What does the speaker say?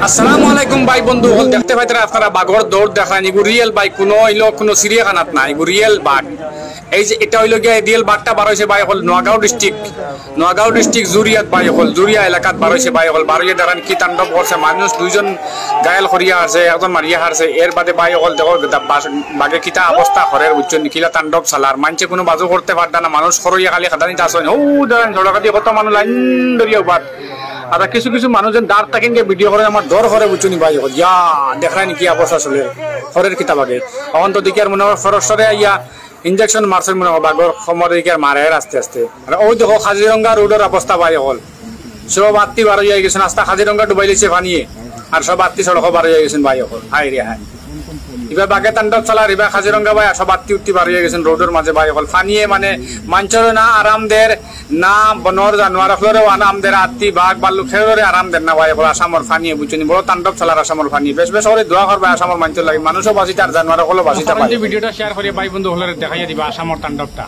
আসসালামু আলাইকুম ভাই বন্ধু হল দেখতে পাইতেন আপনারা বাঘর দৌড় দেখান এগু রিয়েল ভাই কোনো হইলো কোনো চিড়িয়াখানাত না এগু রিয়েল বাঘ এই যে এটা হইলো গিয়ে রিয়েল বাঘটা বার হয়েছে ভাই হল নোয়াগাঁও ডিস্ট্রিক্ট জুরিয়াত ভাই হল জুরিয়া এলাকাত বার হয়েছে ভাই হল বারোয়ে দেখান কি তাণ্ডব করছে মানুষ দুইজন গায়েল করিয়া আছে একজন মারিয়া হারছে এর বাদে ভাই হল দেখো বাঘে কিতা অবস্থা হরের উচ্চ কিলা তাণ্ডব চালার মানছে কোনো বাজু করতে পারত না মানুষ খরইয়া খালি খাদানি চাষ হয় ও ধরেন ঝড়াকাটি কত মানুষ লাইন ধরিয়া বাদ আর কিছু কিছু মানুষজন দাঁড় থাকেন ভিডিও করে আমার ডর করে বুঝুনি ভাই যা দেখায় নাকি অবস্থা চলে হরের কিতাব আগে তখন তো দেখি আর মনে হয় ফরসরে ইয়া ইঞ্জেকশন মারছে মনে হয় বাঘর সময় দেখি আর মারে আস্তে আস্তে আর ওই দেখো কাজিরঙ্গা রোডের অবস্থা ভাই হল সব আত্মি বার হয়ে গেছেন রাস্তা কাজিরঙ্গা ডুবাই লিছে পানিয়ে আর সব আত্মি সড়ক বার হয়ে গেছেন ভাই হল হাই রে হাই এবার বাঘে তাণ্ডব চালার এবার কাজিরঙ্গা ভাই সব আত্মি উত্তি বার হয়ে গেছেন রোডের মাঝে ভাই হল ফানিয়ে মানে মাঞ্চর না আরামদের না বনর জানোয়ার ফ্লোরেও আরামদের আত্মি বাঘ বাল্লুক খেয়ে আরামদের না ভাই হল আসামর ফানিয়ে বুঝছেন বড় তাণ্ডব চালার আসামর ফানিয়ে বেশ বেশ করে দোয়া করবে আসামর মাঞ্চর লাগে মানুষও বাঁচিতে আর জানোয়ার হলো বাঁচিতে ভিডিওটা শেয়ার করে ভাই বন্ধু হলে দেখাইয়া দিবা আসামর তাণ্ডবটা।